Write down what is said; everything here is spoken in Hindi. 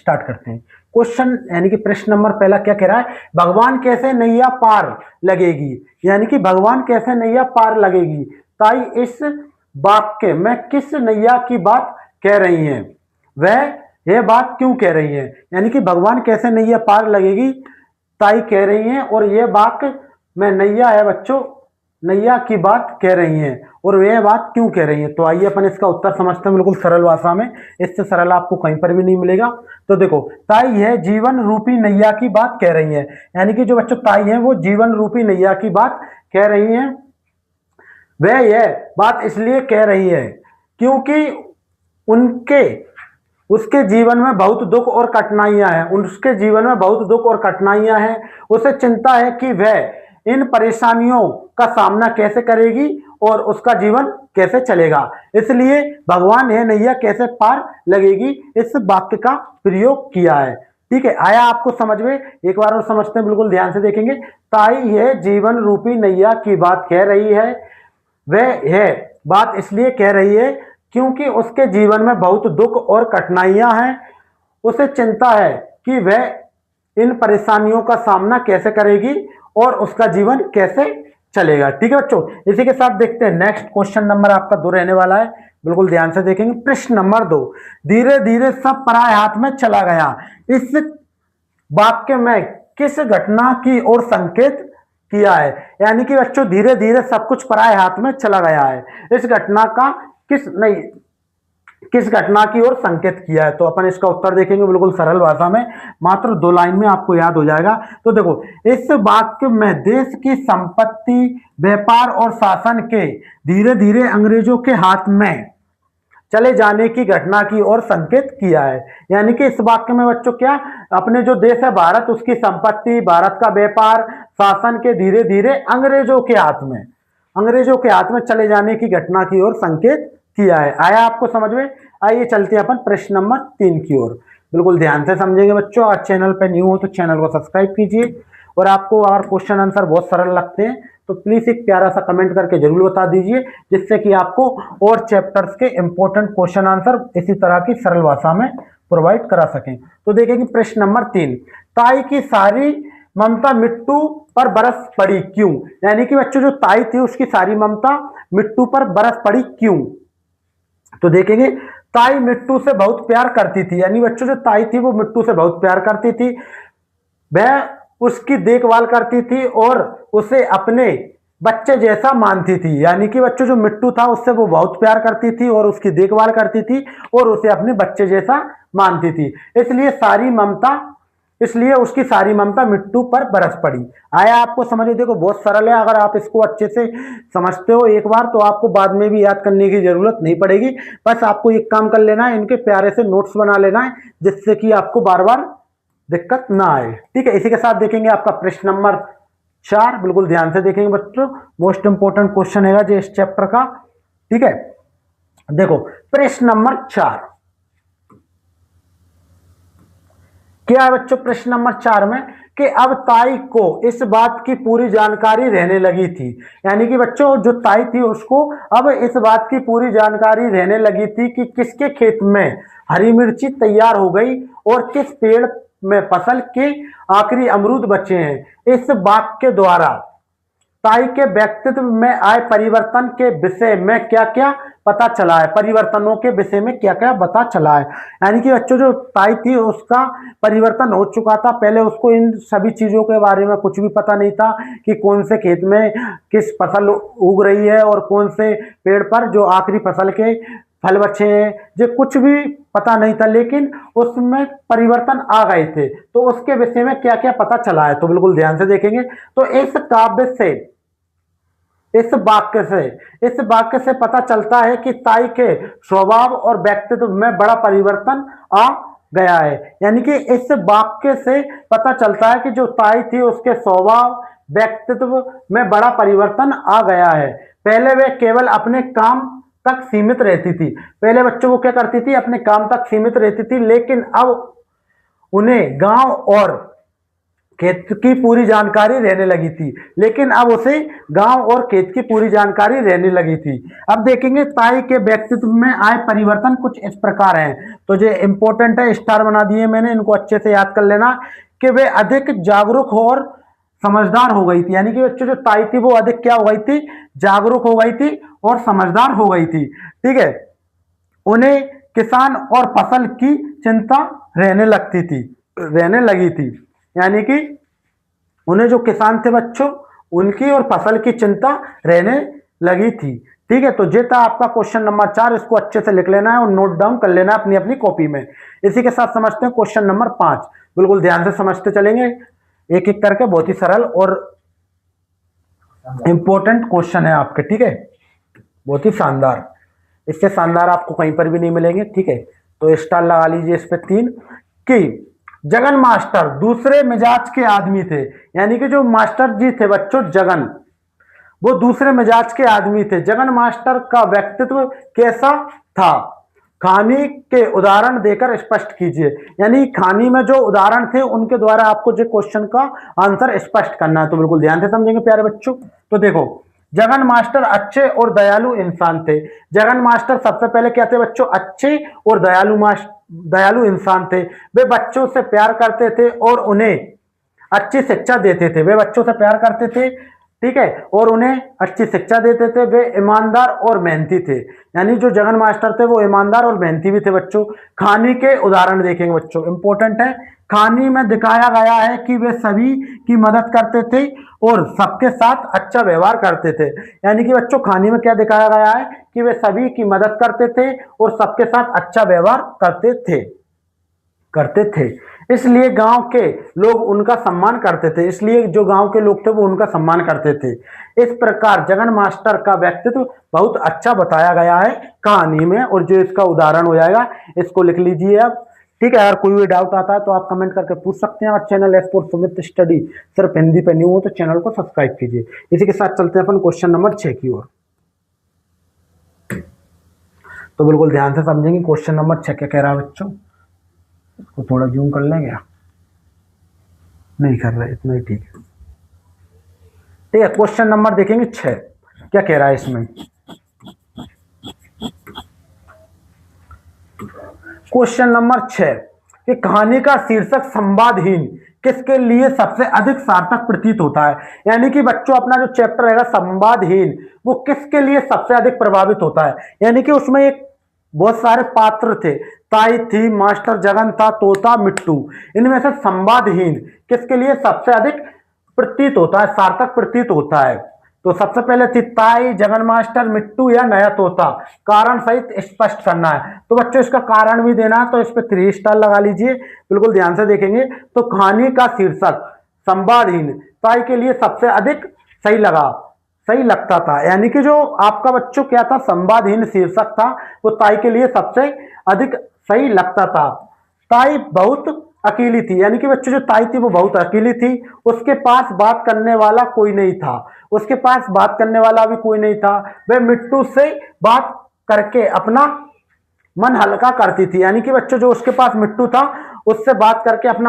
स्टार्ट करते हैं। क्वेश्चन यानी कि प्रश्न नंबर पहला क्या कह रहा है, भगवान कैसे नैया पार लगेगी, यानी कि भगवान कैसे नैया पार लगेगी, ताई इस वाक्य में किस नैया की बात कह रही हैं, वह यह बात क्यों कह रही है। यानी कि भगवान कैसे नैया पार लगेगी ताई कह रही हैं, और यह वाक्य में नैया है बच्चों, नैया की बात कह रही हैं, और यह बात क्यों कह रही हैं। तो आइए अपन इसका उत्तर समझते हैं बिल्कुल सरल भाषा में, इससे सरल आपको कहीं पर भी नहीं मिलेगा। तो देखो, ताई है जीवन रूपी नैया की बात कह रही है, यानी कि जो बच्चों ताई है वो जीवन रूपी नैया की बात कह रही हैं। वह यह बात इसलिए कह रही है क्योंकि उनके उसके जीवन में बहुत दुख और कठिनाइयां हैं, उसके जीवन में बहुत दुख और कठिनाइयां हैं। उसे चिंता है कि वह इन परेशानियों का सामना कैसे करेगी और उसका जीवन कैसे चलेगा, इसलिए भगवान यह नैया कैसे पार लगेगी इस वाक्य का प्रयोग किया है। ठीक है, आया आपको समझ में। एक बार और समझते हैं, बिल्कुल ध्यान से देखेंगे। ताई यह जीवन रूपी नैया की बात कह रही है, वह यह बात इसलिए कह रही है क्योंकि उसके जीवन में बहुत दुख और कठिनाइयां हैं। उसे चिंता है कि वह इन परेशानियों का सामना कैसे करेगी और उसका जीवन कैसे चलेगा। ठीक है बच्चों, इसी के साथ देखते हैं नेक्स्ट क्वेश्चन नंबर आपका 2 रहने वाला है, बिल्कुल ध्यान से देखेंगे। प्रश्न नंबर 2, धीरे धीरे सब पराये हाथ में चला गया, इस वाक्य में किस घटना की ओर संकेत किया है। यानी कि बच्चों धीरे धीरे सब कुछ पराये हाथ में चला गया है, इस घटना का किस घटना की ओर संकेत किया है। तो अपन इसका उत्तर देखेंगे बिल्कुल सरल भाषा में, मात्र 2 लाइन में आपको याद हो जाएगा। तो देखो, इस वाक्य में देश की संपत्ति, व्यापार और शासन के धीरे धीरे अंग्रेजों के हाथ में चले जाने की घटना की ओर संकेत किया है। यानी कि इस वाक्य में बच्चों क्या, अपने जो देश है भारत, उसकी संपत्ति, भारत का व्यापार, शासन के धीरे धीरे अंग्रेजों के हाथ में चले जाने की घटना की ओर संकेत किया है। आया आपको समझ में। आइए चलते हैं अपन प्रश्न नंबर 3 की ओर, बिल्कुल ध्यान से समझेंगे बच्चों। आज चैनल पे न्यू हो तो चैनल को सब्सक्राइब कीजिए, और आपको अगर क्वेश्चन आंसर बहुत सरल लगते हैं तो प्लीज एक प्यारा सा कमेंट करके जरूर बता दीजिए, जिससे कि आपको और चैप्टर्स के इंपॉर्टेंट क्वेश्चन आंसर इसी तरह की सरल भाषा में प्रोवाइड करा सकें। तो देखेंगे प्रश्न नंबर 3, ताई की सारी ममता मिट्टू पर बरस पड़ी क्यों। यानी कि बच्चों जो ताई थी उसकी सारी ममता मिट्टू पर बरस पड़ी क्यों। तो देखेंगे, ताई मिट्टू से बहुत प्यार करती थी, यानी बच्चों जो ताई थी वो मिट्टू से बहुत प्यार करती थी, वह उसकी देखभाल करती थी और उसे अपने बच्चे जैसा मानती थी। यानी कि बच्चों जो मिट्टू था उससे वो बहुत प्यार करती थी और उसकी देखभाल करती थी और उसे अपने बच्चे जैसा मानती थी, इसलिए उसकी सारी ममता मिट्टू पर बरस पड़ी। आया आपको समझ। देखो बहुत सरल है, अगर आप इसको अच्छे से समझते हो एक बार तो आपको बाद में भी याद करने की जरूरत नहीं पड़ेगी। बस आपको एक काम कर लेना है, इनके प्यारे से नोट्स बना लेना है, जिससे कि आपको बार बार दिक्कत ना आए। ठीक है, इसी के साथ देखेंगे आपका प्रश्न नंबर 4, बिल्कुल ध्यान से देखेंगे बच्चों, मोस्ट इंपोर्टेंट क्वेश्चन है जो इस चैप्टर का। ठीक है, देखो प्रश्न नंबर 4 क्या है बच्चों। प्रश्न नंबर 4 में कि अब ताई को इस बात की पूरी जानकारी रहने लगी थी, यानी कि बच्चों जो ताई थी उसको अब इस बात की पूरी जानकारी रहने लगी थी कि किसके खेत में हरी मिर्ची तैयार हो गई और किस पेड़ में फसल के आखिरी अमरूद बचे हैं। इस वाक्य द्वारा ताई के व्यक्तित्व में आए परिवर्तन के विषय में क्या क्या पता चला है, परिवर्तनों के विषय में क्या क्या पता चला है। यानी कि बच्चों जो ताई थी उसका परिवर्तन हो चुका था, पहले उसको इन सभी चीजों के बारे में कुछ भी पता नहीं था कि कौन से खेत में किस फसल उग रही है और कौन से पेड़ पर जो आखिरी फसल के फल बचे हैं, जो कुछ भी पता नहीं था, लेकिन उसमें परिवर्तन आ गए थे। तो उसके विषय में क्या क्या पता चला है, तो बिल्कुल ध्यान से देखेंगे। तो इस काव्य से इस वाक्य से पता चलता है कि ताई के स्वभाव और व्यक्तित्व में बड़ा परिवर्तन आ गया है। यानी कि इस वाक्य से पता चलता है कि जो ताई थी उसके स्वभाव व्यक्तित्व में बड़ा परिवर्तन आ गया है। पहले वे केवल अपने काम तक सीमित रहती थी, पहले बच्चों को क्या करती थी, अपने काम तक सीमित रहती थी, लेकिन अब उन्हें गांव और खेत की पूरी जानकारी रहने लगी थी, लेकिन अब उसे गांव और खेत की पूरी जानकारी रहने लगी थी। अब देखेंगे ताई के व्यक्तित्व में आए परिवर्तन कुछ इस प्रकार हैं, तो जो इंपॉर्टेंट है स्टार बना दिए मैंने, इनको अच्छे से याद कर लेना कि वे अधिक जागरूक और समझदार हो गई थी। यानी कि बच्चों जो ताई थी वो अधिक क्या हो गई थी, जागरूक हो गई थी और समझदार हो गई थी। ठीक है, उन्हें किसान और फसल की चिंता रहने लगी थी। यानी कि उन्हें जो किसान थे बच्चों, उनकी और फसल की चिंता रहने लगी थी। ठीक है, तो ये था आपका क्वेश्चन नंबर 4। इसको अच्छे से लिख लेना है और नोट डाउन कर लेना है अपनी अपनी कॉपी में। इसी के साथ समझते हैं क्वेश्चन नंबर 5। बिल्कुल ध्यान से समझते चलेंगे एक एक करके, बहुत ही सरल और इंपॉर्टेंट क्वेश्चन है आपके। ठीक है, बहुत ही शानदार, इससे शानदार आपको कहीं पर भी नहीं मिलेंगे। ठीक है, तो स्टार लगा लीजिए इस पे 3 कि जगन मास्टर दूसरे मिजाज के आदमी थे। यानी कि जो मास्टर जी थे बच्चों जगन, वो दूसरे मिजाज के आदमी थे। जगन मास्टर का व्यक्तित्व कैसा था, कहानी के उदाहरण देकर स्पष्ट कीजिए। यानी कहानी में जो उदाहरण थे उनके द्वारा आपको जो क्वेश्चन का आंसर स्पष्ट करना है। तो बिल्कुल ध्यान से समझेंगे प्यारे बच्चों। तो देखो, जगन मास्टर अच्छे और दयालु इंसान थे। जगन मास्टर सबसे पहले क्या थे बच्चों, अच्छे और दयालु इंसान थे। वे बच्चों से प्यार करते थे और उन्हें अच्छी शिक्षा देते थे। वे बच्चों से प्यार करते थे, ठीक है, और उन्हें अच्छी शिक्षा देते थे। वे ईमानदार और मेहनती थे। यानी जो जगन मास्टर थे वो ईमानदार और मेहनती भी थे बच्चों। कहानी के उदाहरण देखेंगे बच्चों, इंपॉर्टेंट है। कहानी में दिखाया गया है कि वे सभी की मदद करते थे और सबके साथ अच्छा व्यवहार करते थे। यानी कि बच्चों कहानी में क्या दिखाया गया है कि वे सभी की मदद करते थे और सबके साथ अच्छा व्यवहार करते थे। इसलिए गांव के लोग उनका सम्मान करते थे। इसलिए जो गांव के लोग थे वो उनका सम्मान करते थे। इस प्रकार जगन मास्टर का व्यक्तित्व बहुत अच्छा बताया गया है कहानी में, और जो इसका उदाहरण हो जाएगा इसको लिख लीजिए अब। ठीक है, अगर कोई भी डाउट आता है तो आप कमेंट करके पूछ सकते हैं। और चैनल एस4 सुमित स्टडी सिर्फ हिंदी पे न्यू हो तो चैनल को सब्सक्राइब कीजिए। इसी के साथ चलते हैं अपन क्वेश्चन नंबर 6 की ओर। तो बिल्कुल ध्यान से समझेंगे क्वेश्चन नंबर 6 क्या कह रहा है बच्चों। इसको थोड़ा जूम कर लेंगे, नहीं कर रहे, इतना ही ठीक है। ठीक है, क्वेश्चन नंबर देखेंगे 6 क्या कह रहा है इसमें। क्वेश्चन नंबर 6 कि कहानी का शीर्षक संवादहीन किसके लिए सबसे अधिक सार्थक प्रतीत होता है। यानी कि बच्चों अपना जो चैप्टर रहेगा संवादहीन, वो किसके लिए सबसे अधिक प्रभावित होता है। यानी कि उसमें एक बहुत सारे पात्र थे, ताई थी, मास्टर जगन था, तोता, मिट्टू। इनमें से संवादहीन किसके लिए सबसे अधिक प्रतीत होता है, सार्थक प्रतीत होता है। तो सबसे पहले थी ताई, जगन मास्टर, मिट्टू या नया तोता। कारण सहित स्पष्ट करना है। तो बच्चों इसका कारण भी देना है, तो इस पर 3 स्टार लगा लीजिए। बिल्कुल ध्यान से देखेंगे। तो कहानी का शीर्षक संवादहीन ताई के लिए सबसे अधिक सही लगता था। यानी कि जो आपका बच्चों क्या था, संवादहीन शीर्षक था, वो ताई के लिए सबसे अधिक सही लगता था। ताई बहुत अकेली थी। यानी कि बच्चों जो ताई थी वो बहुत अकेली थी। उसके पास बात करने वाला कोई नहीं था। उसके पास बात करने वाला भी कोई नहीं था। वह मिट्टू से बात करके अपना मन हल्का करती थी। यानी कि बच्चों जो उसके पास मिट्टू था उससे बात करके अपना